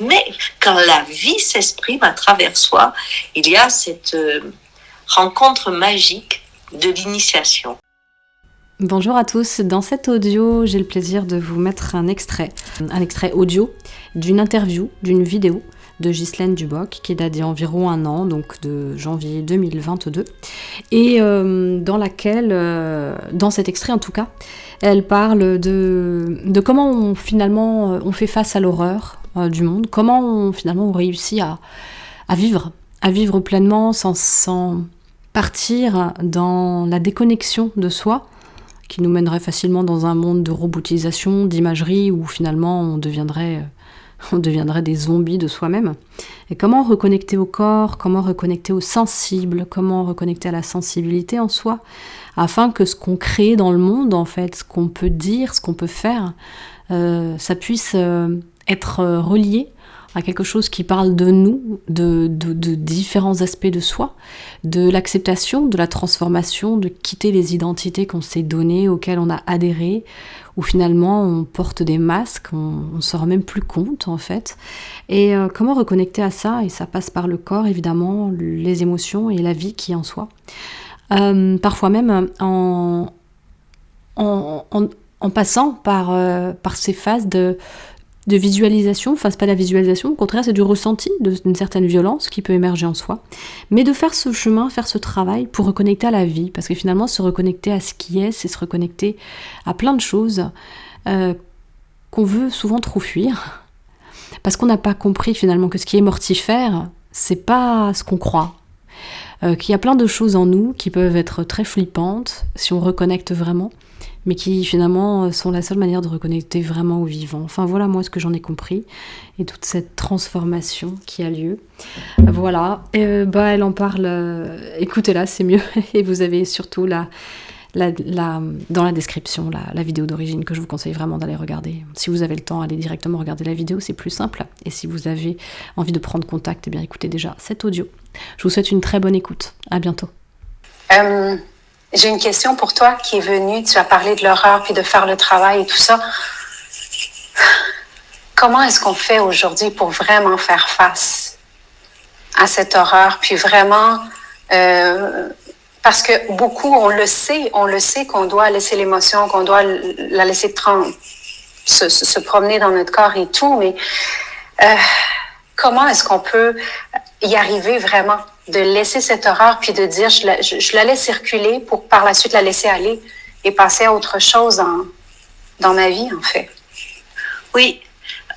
Mais quand la vie s'exprime à travers soi, il y a cette rencontre magique de l'initiation. Bonjour à tous, dans cet audio, j'ai le plaisir de vous mettre un extrait audio d'une interview, d'une vidéo de Ghislaine Duboc qui date d'il y a environ un an, donc de janvier 2022, et dans cet extrait en tout cas, elle parle de comment on fait face à l'horreur du monde, comment on réussit à vivre pleinement sans partir dans la déconnexion de soi, qui nous mènerait facilement dans un monde de robotisation, d'imagerie, où finalement on deviendrait des zombies de soi-même. Et comment reconnecter au corps, comment reconnecter au sensible, comment reconnecter à la sensibilité en soi, afin que ce qu'on crée dans le monde, en fait, ce qu'on peut dire, ce qu'on peut faire, ça puisse être relié à quelque chose qui parle de nous, de différents aspects de soi, de l'acceptation, de la transformation, de quitter les identités qu'on s'est données, auxquelles on a adhéré, où finalement on porte des masques, on ne se rend même plus compte en fait. Et comment reconnecter à ça? Et ça passe par le corps évidemment, les émotions et la vie qui est en soi. Parfois même en passant par ces phases de visualisation, enfin c'est pas la visualisation, au contraire c'est du ressenti d'une certaine violence qui peut émerger en soi, mais de faire ce chemin, faire ce travail pour reconnecter à la vie, parce que finalement se reconnecter à ce qui est, c'est se reconnecter à plein de choses qu'on veut souvent trop fuir, parce qu'on n'a pas compris finalement que ce qui est mortifère, c'est pas ce qu'on croit, qu'il y a plein de choses en nous qui peuvent être très flippantes si on reconnecte vraiment, mais qui finalement sont la seule manière de reconnecter vraiment au vivant. Enfin voilà moi ce que j'en ai compris, et toute cette transformation qui a lieu. Voilà, elle en parle, écoutez-la, c'est mieux, et vous avez surtout dans la description la vidéo d'origine que je vous conseille vraiment d'aller regarder. Si vous avez le temps, allez directement regarder la vidéo, c'est plus simple, et si vous avez envie de prendre contact, eh bien écoutez déjà cet audio. Je vous souhaite une très bonne écoute, à bientôt. J'ai une question pour toi qui est venue. Tu as parlé de l'horreur puis de faire le travail et tout ça. Comment est-ce qu'on fait aujourd'hui pour vraiment faire face à cette horreur? Puis vraiment, parce que beaucoup, on le sait qu'on doit laisser l'émotion, qu'on doit la laisser se promener dans notre corps et tout, mais comment est-ce qu'on peut y arriver vraiment? De laisser cette horreur, puis de dire je la laisse circuler pour par la suite la laisser aller et passer à autre chose dans ma vie, en fait. Oui,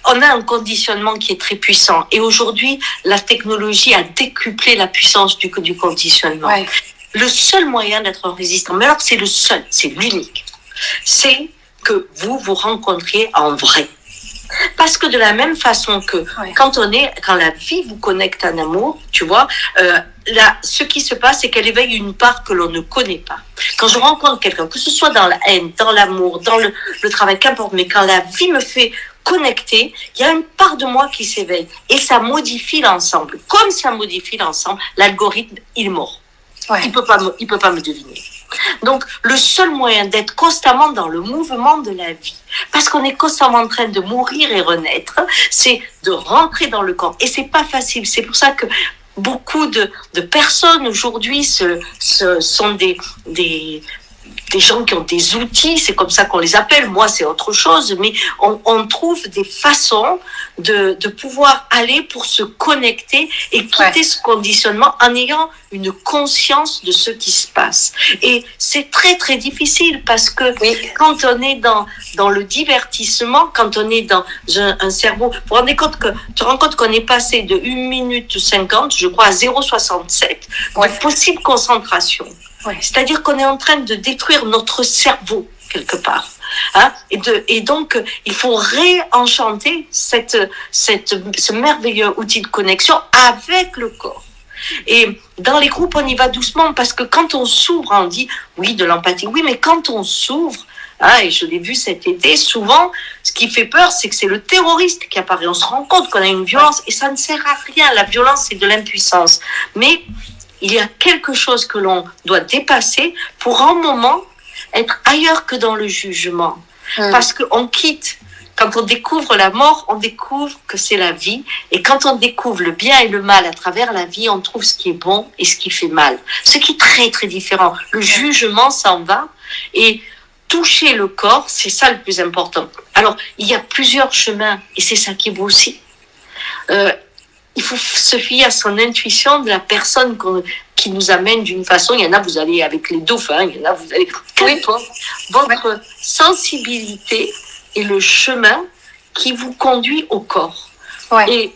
on a un conditionnement qui est très puissant. Et aujourd'hui, la technologie a décuplé la puissance du conditionnement. Ouais. Le seul moyen d'être résistant, mais alors c'est le seul, c'est l'unique, c'est que vous rencontriez en vrai. Parce que de la même façon que quand la vie vous connecte en amour, tu vois, ce qui se passe, c'est qu'elle éveille une part que l'on ne connaît pas. Quand je rencontre quelqu'un, que ce soit dans la haine, dans l'amour, dans le travail, qu'importe, mais quand la vie me fait connecter, il y a une part de moi qui s'éveille et ça modifie l'ensemble. Comme ça modifie l'ensemble, l'algorithme, il mord. Ouais. Il peut pas me deviner. Donc, le seul moyen d'être constamment dans le mouvement de la vie, parce qu'on est constamment en train de mourir et renaître, c'est de rentrer dans le corps. Et c'est pas facile. C'est pour ça que beaucoup de personnes aujourd'hui sont des gens qui ont des outils, c'est comme ça qu'on les appelle. Moi, c'est autre chose, mais on trouve des façons de pouvoir aller pour se connecter et quitter ce conditionnement en ayant une conscience de ce qui se passe. Et c'est très, très difficile parce que quand on est dans le divertissement, quand on est dans un cerveau, tu te rends compte qu'on est passé de 1 minute 50, je crois, à 0,67 de possible concentration. Ouais. C'est-à-dire qu'on est en train de détruire notre cerveau quelque part. Hein? Et donc, il faut réenchanter ce merveilleux outil de connexion avec le corps. Et dans les groupes, on y va doucement parce que quand on s'ouvre, on dit oui, de l'empathie, oui, mais quand on s'ouvre, et je l'ai vu cet été, souvent, ce qui fait peur, c'est que c'est le terroriste qui apparaît. On se rend compte qu'on a une violence et ça ne sert à rien. La violence, c'est de l'impuissance. Mais il y a quelque chose que l'on doit dépasser pour un moment être ailleurs que dans le jugement. Parce qu'on quitte, Quand on découvre la mort, on découvre que c'est la vie. Et quand on découvre le bien et le mal à travers la vie, on trouve ce qui est bon et ce qui fait mal. Ce qui est très, très différent. Le jugement s'en va. Et toucher le corps, c'est ça le plus important. Alors, il y a plusieurs chemins. Et c'est ça qui est beau aussi. Il faut se fier à son intuition de la personne qui nous amène d'une façon. Il y en a, vous allez avec les dauphins. Il y en a, vous allez... Qu'importe. Votre sensibilité est le chemin qui vous conduit au corps. Ouais. Et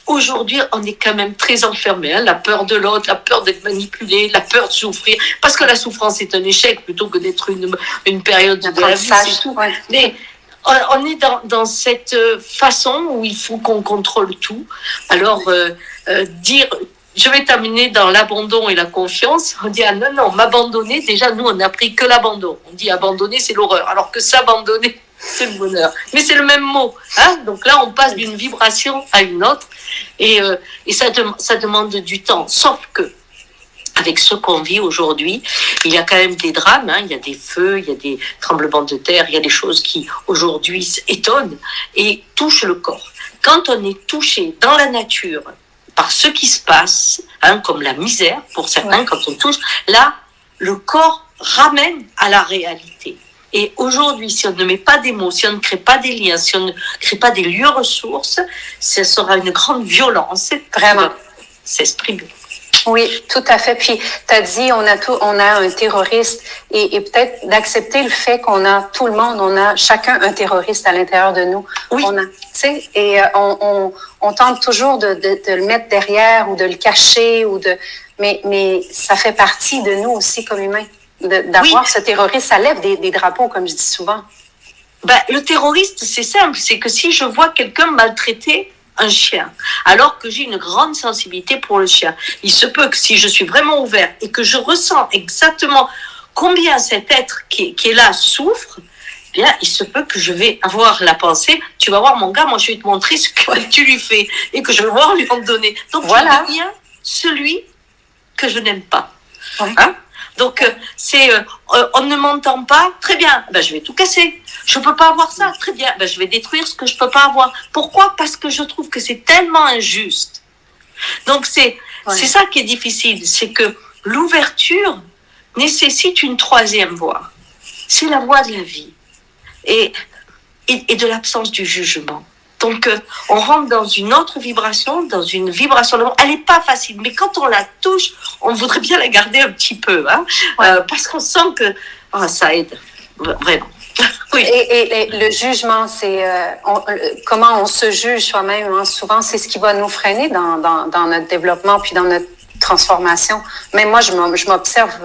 aujourd'hui, on est quand même très enfermé. La peur de l'autre, la peur d'être manipulé, la peur de souffrir. Parce que la souffrance est un échec plutôt que d'être une période de la vie, c'est tout. Ouais. Mais on est dans cette façon où il faut qu'on contrôle tout. Alors, dire... Je vais t'amener dans l'abandon et la confiance. On dit, non, m'abandonner, déjà, nous, on n'a appris que l'abandon. On dit abandonner, c'est l'horreur. Alors que s'abandonner, c'est le bonheur. Mais c'est le même mot. Hein. Donc là, on passe d'une vibration à une autre. Et ça demande du temps. Sauf que, avec ce qu'on vit aujourd'hui, il y a quand même des drames. Hein. Il y a des feux, il y a des tremblements de terre, il y a des choses qui, aujourd'hui, étonnent et touchent le corps. Quand on est touché dans la nature, par ce qui se passe, hein, comme la misère, pour certains, quand on touche, là, le corps ramène à la réalité. Et aujourd'hui, si on ne met pas des mots, si on ne crée pas des liens, si on ne crée pas des lieux ressources, ce sera une grande violence. Vraiment. S'exprimer. Oui, tout à fait. Puis, tu as dit, on a un terroriste et peut-être d'accepter le fait qu'on a tout le monde, on a chacun un terroriste à l'intérieur de nous. Oui. On tente toujours de le mettre derrière ou de le cacher mais ça fait partie de nous aussi comme humains. D'avoir ce terroriste, ça lève des drapeaux, comme je dis souvent. Le terroriste, c'est simple, c'est que si je vois quelqu'un maltraiter un chien, alors que j'ai une grande sensibilité pour le chien, il se peut que si je suis vraiment ouvert et que je ressens exactement combien cet être qui est là souffre, eh bien, il se peut que je vais avoir la pensée, tu vas voir mon gars, moi je vais te montrer ce que tu lui fais et que je vais voir lui en donner. Donc voilà. Je deviens celui que je n'aime pas. Oui. Hein? Donc, on ne m'entend pas, très bien, je vais tout casser. Je ne peux pas avoir ça, très bien, je vais détruire ce que je ne peux pas avoir. Pourquoi ? Parce que je trouve que c'est tellement injuste. Donc, c'est ça qui est difficile, c'est que l'ouverture nécessite une troisième voie. C'est la voie de la vie et de l'absence du jugement. Donc, on rentre dans une autre vibration, dans une vibration de l'amour. Elle n'est pas facile, mais quand on la touche, on voudrait bien la garder un petit peu, hein, parce qu'on sent que ça aide, vraiment. Oui. Et le jugement, c'est comment on se juge soi-même. Hein, souvent, c'est ce qui va nous freiner dans notre développement puis dans notre transformation. Même moi, je m'observe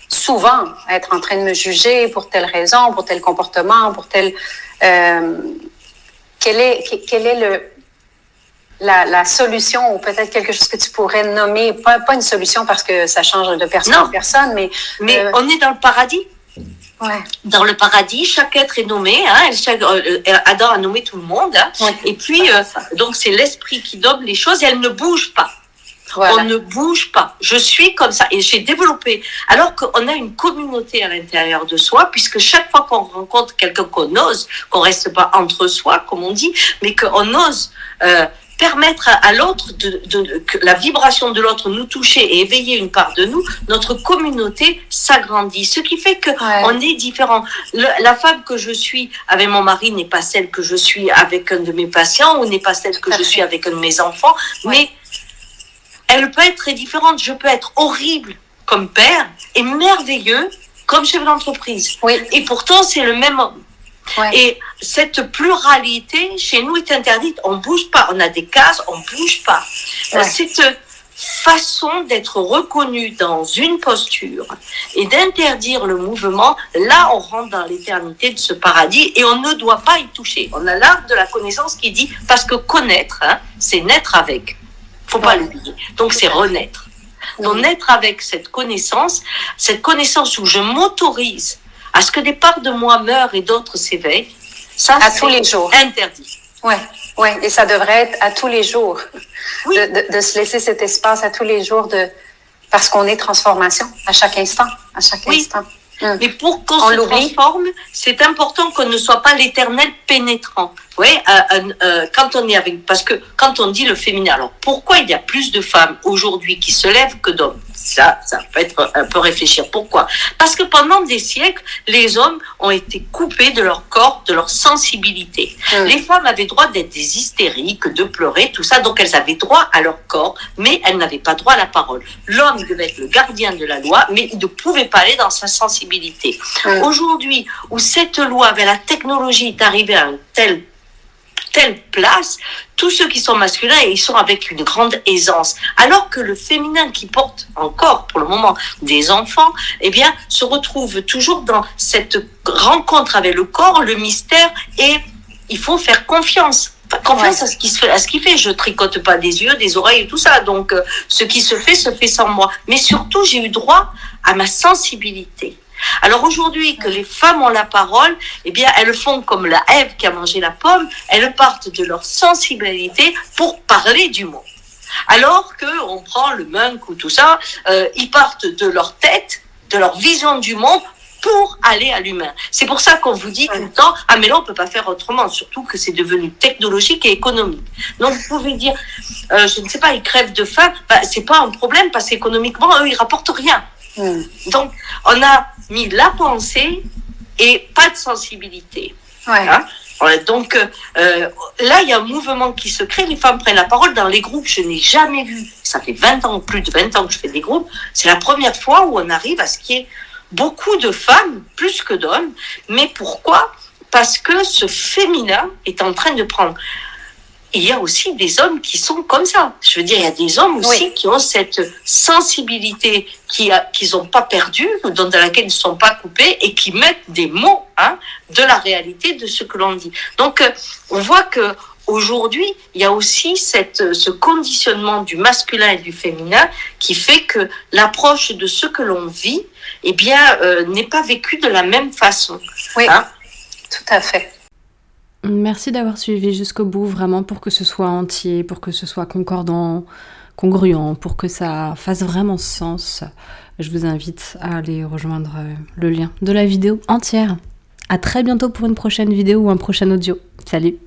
souvent être en train de me juger pour telle raison, pour tel comportement, pour tel... Quelle est la solution ou peut-être quelque chose que tu pourrais nommer, pas une solution parce que ça change de personne en personne, mais on est dans le paradis. Ouais. Dans le paradis, chaque être est nommé. Hein, Adam a nommé tout le monde. Hein, ouais. Et puis, donc c'est l'esprit qui nomme les choses et elle ne bouge pas. Voilà. On ne bouge pas. Je suis comme ça. Et j'ai développé, alors qu'on a une communauté à l'intérieur de soi, puisque chaque fois qu'on rencontre quelqu'un qu'on ose, qu'on reste pas entre soi, comme on dit, mais qu'on ose permettre à l'autre, que la vibration de l'autre nous toucher et éveiller une part de nous, notre communauté s'agrandit. Ce qui fait qu'on est différent. La femme que je suis avec mon mari n'est pas celle que je suis avec un de mes patients, ou n'est pas celle que je suis avec un de mes enfants, mais elle peut être très différente. Je peux être horrible comme père et merveilleux comme chef d'entreprise. Oui. Et pourtant, c'est le même homme. Ouais. Et cette pluralité, chez nous, est interdite. On ne bouge pas. On a des cases, on ne bouge pas. Ouais. Cette façon d'être reconnu dans une posture et d'interdire le mouvement, là, on rentre dans l'éternité de ce paradis et on ne doit pas y toucher. On a l'art de la connaissance qui dit, parce que connaître, c'est naître avec. Faut pas l'oublier. Donc, c'est renaître. Donc, naître avec cette connaissance où je m'autorise à ce que des parts de moi meurent et d'autres s'éveillent, ça, à tous les jours. Interdit. Oui, et ça devrait être à tous les jours. Oui. De se laisser cet espace à tous les jours parce qu'on est transformation à chaque instant. Mais pour qu'on se transforme, c'est important qu'on ne soit pas l'éternel pénétrant. Oui, quand on est avec, parce que quand on dit le féminin, alors pourquoi il y a plus de femmes aujourd'hui qui se lèvent que d'hommes? Ça peut être un peu réfléchir. Pourquoi? Parce que pendant des siècles, les hommes ont été coupés de leur corps, de leur sensibilité. Les femmes avaient droit d'être des hystériques, de pleurer, tout ça, donc elles avaient droit à leur corps, mais elles n'avaient pas droit à la parole. L'homme devait être le gardien de la loi, mais il ne pouvait pas aller dans sa sensibilité. Aujourd'hui, où cette loi, avec la technologie, est arrivée à un telle place, tous ceux qui sont masculins, ils sont avec une grande aisance. Alors que le féminin qui porte encore, pour le moment, des enfants, eh bien, se retrouve toujours dans cette rencontre avec le corps, le mystère, et il faut faire confiance. Confiance à ce qui fait. Je tricote pas des yeux, des oreilles et tout ça. Donc, ce qui se fait sans moi. Mais surtout, j'ai eu droit à ma sensibilité. Alors aujourd'hui que les femmes ont la parole, eh bien elles font comme la Ève qui a mangé la pomme, elles partent de leur sensibilité pour parler du monde. Alors que on prend le Munk ou tout ça, ils partent de leur tête, de leur vision du monde pour aller à l'humain. C'est pour ça qu'on vous dit tout le temps, ah mais là on peut pas faire autrement, surtout que c'est devenu technologique et économique. Donc vous pouvez dire, je ne sais pas, ils crèvent de faim, c'est pas un problème parce qu'économiquement eux ils rapportent rien. Donc, on a mis la pensée et pas de sensibilité. Hein? Donc, là, il y a un mouvement qui se crée. Les femmes prennent la parole dans les groupes. Je n'ai jamais vu. Ça fait 20 ans, plus de 20 ans que je fais des groupes. C'est la première fois où on arrive à ce qu'il y ait beaucoup de femmes, plus que d'hommes. Mais pourquoi? Parce que ce féminin est en train de prendre... Il y a aussi des hommes qui sont comme ça. Je veux dire, il y a des hommes aussi qui ont cette sensibilité qu'ils n'ont pas perdue, dans laquelle ils ne sont pas coupés et qui mettent des mots de la réalité de ce que l'on dit. Donc, on voit que aujourd'hui, il y a aussi ce conditionnement du masculin et du féminin qui fait que l'approche de ce que l'on vit, eh bien, n'est pas vécue de la même façon. Oui, tout à fait. Merci d'avoir suivi jusqu'au bout, vraiment, pour que ce soit entier, pour que ce soit concordant, congruent, pour que ça fasse vraiment sens. Je vous invite à aller rejoindre le lien de la vidéo entière. À très bientôt pour une prochaine vidéo ou un prochain audio. Salut!